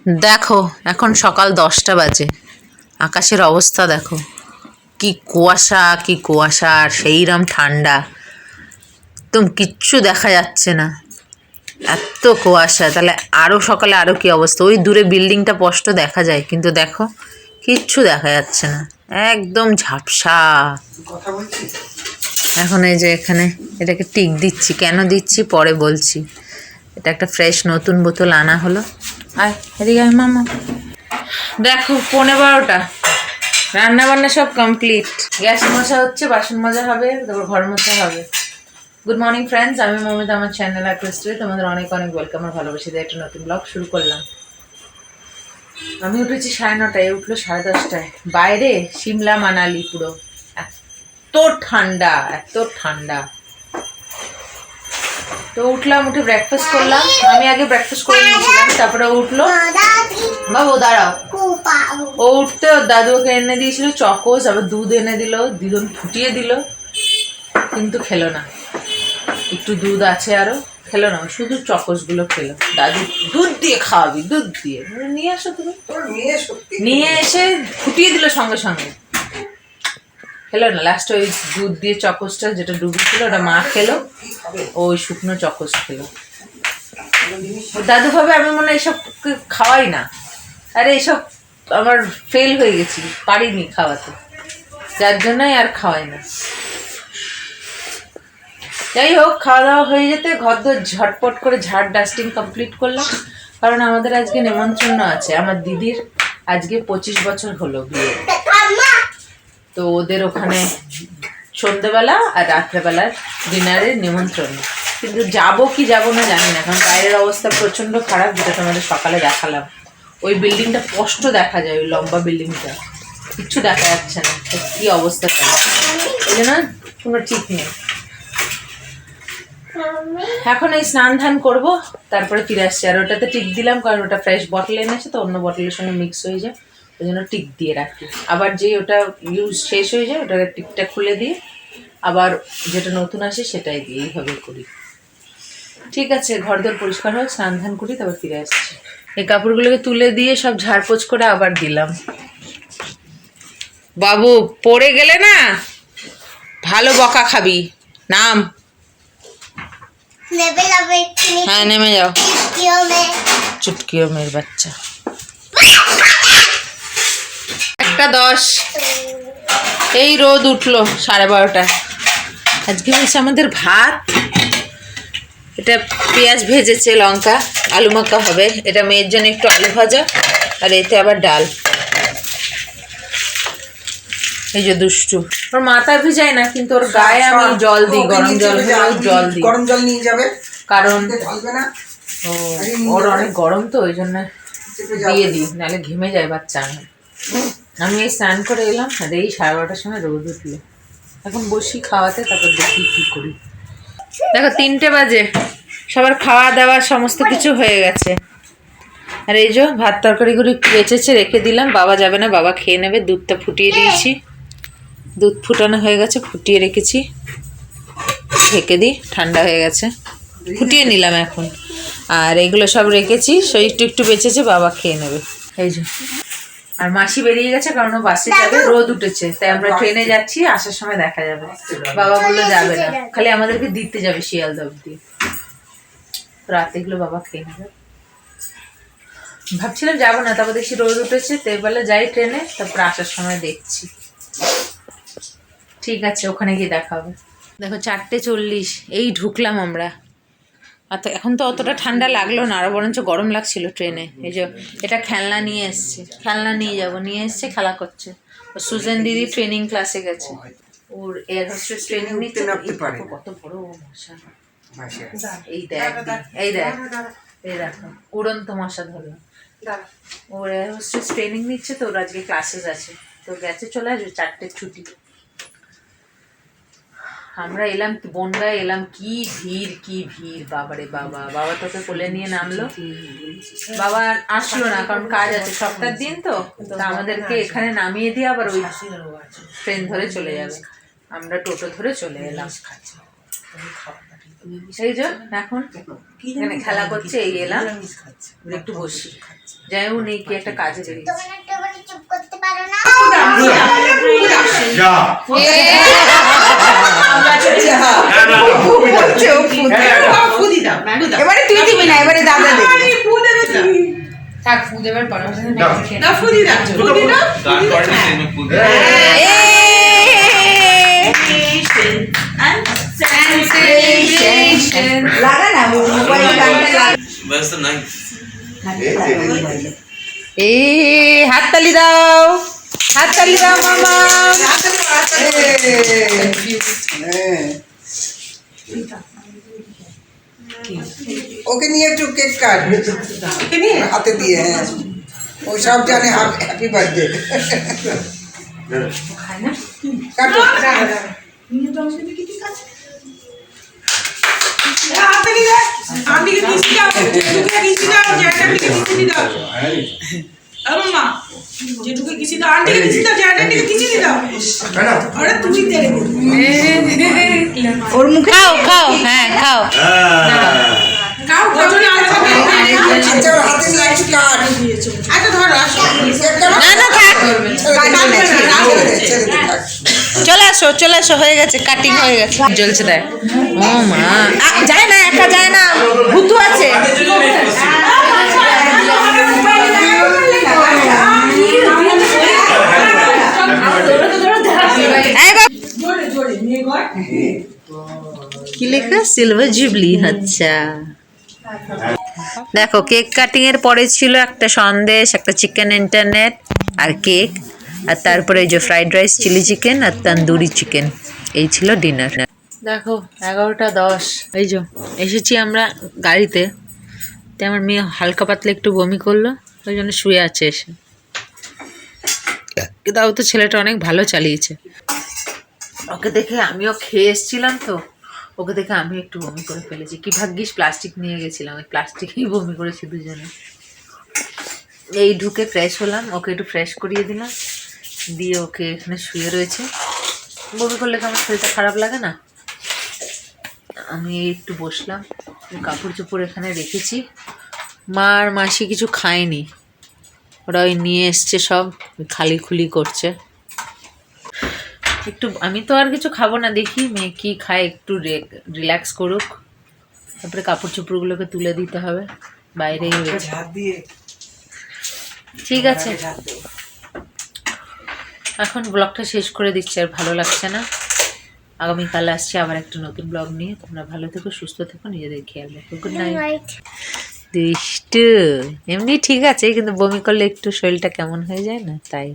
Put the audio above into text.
দেখো এখন সকাল 10টা বাজে, আকাশের অবস্থা দেখো, কি কুয়াশা কি কুয়াশা, আর সেইরকম ঠান্ডা, একদম কিচ্ছু দেখা যাচ্ছে না, এত কুয়াশা। তাহলে আরও সকালে আরও কি অবস্থা, ওই দূরে বিল্ডিংটা স্পষ্ট দেখা যায় কিন্তু দেখো কিচ্ছু দেখা যাচ্ছে না, একদম ঝাপসা। এখন এই যে এখানে এটাকে টিক দিচ্ছি, কেন দিচ্ছি পরে বলছি। এটা একটা ফ্রেশ নতুন বোতল আনা হলো। আয় এদিকে আয় মামা। দেখো 11:15, রান্না বান্না সব কমপ্লিট, গ্যাস মোছা হচ্ছে, বাসন মাজা হবে, তারপর ঘর মোছা হবে। গুড মর্নিং ফ্রেন্ডস, আমি মমিতা, আমার চ্যানেল অ্যাক্রেস্ট্রি তোমাদের অনেক অনেক ওয়েলকাম আর ভালোবাসি দিয়ে একটা নতুন ব্লগ শুরু করলাম। আমি উঠেছি 9:30, উঠলো 10:30। বাইরে সিমলা মানালি পুরো, এত ঠান্ডা এত ঠান্ডা। তো উঠলাম, উঠে ব্রেকফাস্ট করলাম। আমি আগে ব্রেকফাস্ট করে নিয়েছিলাম, তারপরে উঠলো বাবু দাঁড়াও। ও উঠতে ওর দাদু ওকে এনে দিয়েছিল চকোস, আবার দুধ এনে দিল, দুধ ফুটিয়ে দিল, কিন্তু খেলো না। একটু দুধ আছে আরো, খেলো না, শুধু চকোসগুলো খেলো। দাদু দুধ দিয়ে খাওয়াবি, দুধ দিয়ে নিয়ে আসো তুমি, নিয়ে এসে ফুটিয়ে দিল সঙ্গে সঙ্গে, খেলো না। লাস্টে ওই দুধ দিয়ে চকোসটা যেটা ডুবেছিল ওটা মা খেলো, ওই শুকনো চকোস খেলো। দাদু ভাবে আমি মনে হয় এইসব খাওয়াই না, আরে এইসব আমার ফেল হয়ে গেছি, পারিনি খাওয়াতে, যার জন্যই আর খাওয়াই না। যাই হোক, খাওয়া দাওয়া হয়ে যেতে ঘর দর ঝটপট করে ঝাড় ডাস্টিং কমপ্লিট করলাম, কারণ আমাদের আজকে নেমন্ত্রণ আছে। আমার দিদির আজকে 25 বছর হলো বিয়ে, তো ওদের ওখানে সন্ধ্যেবেলা আর রাত্রেবেলার ডিনারের নিমন্ত্রণ। কিন্তু যাবো কি যাবো না জানি না, কারণ বাইরের অবস্থা প্রচণ্ড খারাপ, যেটা তোমাদের সকালে দেখালাম। ওই বিল্ডিংটা স্পষ্ট দেখা যায়, ওই লম্বা বিল্ডিংটা, কিচ্ছু দেখা যাচ্ছে না, কি অবস্থা খারাপ, ওই জন্য কোনো ঠিক নেই। এখন এই স্নান ধান করবো, তারপরে ফিরে আসছি। আর ওটাতে টিক দিলাম, কারণ ওটা ফ্রেশ বটল এনেছে, তো অন্য বটলের সঙ্গে মিক্স হয়ে যায়, ওই জন্য টিক দিয়ে রাখি। আবার যেই ওটা ইউজ শেষ হয়ে যায় ওটাকে টিকটা খুলে দিয়ে আবার যেটা নতুন আসে সেটাই দিয়ে, এইভাবে করি। ঠিক আছে, ঘর দর পরিষ্কার হোক, স্নান ধান করি, তারপর ফিরে আসছি। এই কাপড়গুলোকে তুলে দিয়ে সব ঝাড়পোছ করে আবার দিলাম। বাবু পড়ে গেলে না ভালো বকা খাবি, নাম। হ্যাঁ নেমে যাও, চুটকিও মেয়ের বাচ্চা। 1:10, এই রোদ উঠলো 12:30। আজকে হয়েছে আমাদের ভাত, এটা পেঁয়াজ ভেজেছে, লঙ্কা, আলু মাখা হবে, এটা মেয়ের জন্য একটু আলু ভাজা, আর এতে আবার ডাল। এই যে দুষ্টু, ওর মাথা ভিজায় না, কিন্তু ওর গায়ে আমি জল দিই, গরম জল জল দিই, গরম জল নিয়ে যাবে, কারণ ওর অনেক গরম, তো ওই জন্য দিয়ে দিই, নাহলে ঘেমে যায় বাচ্চা। আমি এই স্নান করে এলাম, আর এই 12:30টার সময় রোদ উঠলো। এখন বসি খাওয়াতে, তারপর দেখি কী করি। দেখো 3টে বাজে, সবার খাওয়া দাওয়া সমস্ত কিছু হয়ে গেছে। আর এই যে ভাত তরকারিগুলো একটু বেঁচেছে, রেখে দিলাম, বাবা যাবে না, বাবা খেয়ে নেবে। দুধটা ফুটিয়ে দিয়েছি, দুধ ফুটানো হয়ে গেছে, ফুটিয়ে রেখেছি, ঢেকে দিই, ঠান্ডা হয়ে গেছে, ফুটিয়ে নিলাম এখন। আর এগুলো সব রেখেছি, সেই একটু একটু বেঁচেছে, বাবা খেয়ে নেবে। এই যে, আর মাসি বেরিয়ে গেছে, কারণ ও বাসে যাবে, রোদ উঠেছে, তাই আমরা ট্রেনে যাচ্ছি, আসার সময় দেখা যাবে। বাবা বললো যাবে না, খালি আমাদেরকে দিতে যাবে শিয়ালদা অব্দি, রাতে এগুলো বাবা খেয়ে নেবে। ভাবছিলাম যাবো না, তারপর দেখছি রোদ উঠেছে, তো এবার যাই ট্রেনে, তারপর আসার সময় দেখছি। ঠিক আছে, ওখানে গিয়ে দেখা হবে। দেখো 4:40, এই ঢুকলাম আমরা। আর তো এখন তো অতটা ঠান্ডা লাগলো না, আরো বরঞ্চ গরম লাগছিল ট্রেনে। এই যে এটা খেলনা নিয়ে এসছে, খেলনা নিয়ে যাবো, নিয়ে এসছে, খেলা করছে। ও সুজেন দিদি ট্রেনিং ক্লাসে গেছে, ওর এয়ার হোস্টেস ট্রেনিং নিচ্ছে। কত বড় মশা, এই দেখ এই দেখ, এই দেখো উড়ন্ত মশা ধরো। ওর এয়ার হোস্টেস ট্রেনিং নিচ্ছে, তো ওর আজকে ক্লাসেস আছে, তো গেছে, চলে আসবে 4টের ছুটি। আমরা এলাম বনগায়, এলাম, কি ভিড় কি ভিড়, বাবারে বাবা। বাবা তোকে কোলে নিয়ে নামলো, বাবা আসলো না, কারণ কাজ আছে, সপ্তাহের দিন তো, আমাদেরকে এখানে নামিয়ে দিয়ে আবার ওই ট্রেন ধরে চলে যাবে। আমরা টোটো ধরে চলে এলাম। এই যে এখন এখানে খেলা করছে, এই এলাম একটু বসি, যাই হোক নেই কি একটা কাজে বেরিয়েছি। এবারে তুই দিবি না, এবারে দাদা দেবে। থাক ফু দেবার পর লাগা না মোবাইলে গানটা লাগা। হাততালি দাও, হাততালি দাও মামা। ওকে নিয়ে একটু কেক কাট, হাতে দিয়ে। হ্যাঁ, ও সব জানে। Happy birthday. কাটো। ওর মুখে খাও খাও, হ্যাঁ খাও। আচ্ছা, ওর হাতে নিয়ে একটু কাট। না না থাক, চলে আসো চলে আসো, হয়ে গেছে, কাটিং হয়ে গেছে, জ্বলছে দেখ। ও মা, যায় না, একা যায় না, ভুতু আছে। কি লেখা? Silver jubilee. আচ্ছা দেখো, কেক কাটিং এর পরে ছিল একটা সন্দেশ, একটা চিকেন ইন্টারনেট আর কেক, আর তারপরে এই যে ফ্রাইড রাইস, চিলি চিকেন আর তন্দুরি চিকেন, এই ছিল ডিনার। দেখো 11:10, এই যে এসেছি আমরা গাড়িতে। তো আমার মেয়ে হালকা পাতলা একটু বমি করলো, ওই জন্য শুয়ে আছে এসে। তাও তো ছেলেটা অনেক ভালো চালিয়েছে। ওকে দেখে আমিও খেয়ে এসেছিলাম, তো ওকে দেখে আমি একটু বমি করে ফেলেছি। কি ভাগ্যিস প্লাস্টিক নিয়ে গেছিলাম, ওই প্লাস্টিকেই বমি করেছি দুজনে। এই ঢুকে ফ্রেশ হলাম, ওকে একটু ফ্রেশ করিয়ে দিলাম, দিয়ে ওকে এখানে শুয়ে রয়েছে। বমি করলে তো আমার শরীরটা খারাপ লাগে না। আমি একটু বসলাম, কাপড় চোপড় এখানে রেখেছি। মা আর মাসি কিছু খায়নি, ওরা ওই নিয়ে এসছে সব, খালি খুলি করছে। একটু আমি তো আর কিছু খাবো না, দেখি মেয়ে কি খায়, একটু রিল্যাক্স করুক, তারপরে কাপড় চোপড়গুলোকে তুলে দিতে হবে, বাইরেই রয়েছে। ঠিক আছে, এখন ব্লগটা শেষ করে দিচ্ছি, আর ভালো লাগছে না। আগামীকাল আসছি আবার একটা নতুন ব্লগ নিয়ে। তোমরা ভালো থেকো, সুস্থ থেকো, নিজেদের খেয়াল রাখো। Good night. দুষ্টু এমনি ঠিক আছে, কিন্তু বমি করলে একটু শরীরটা কেমন হয়ে যায় না, তাই।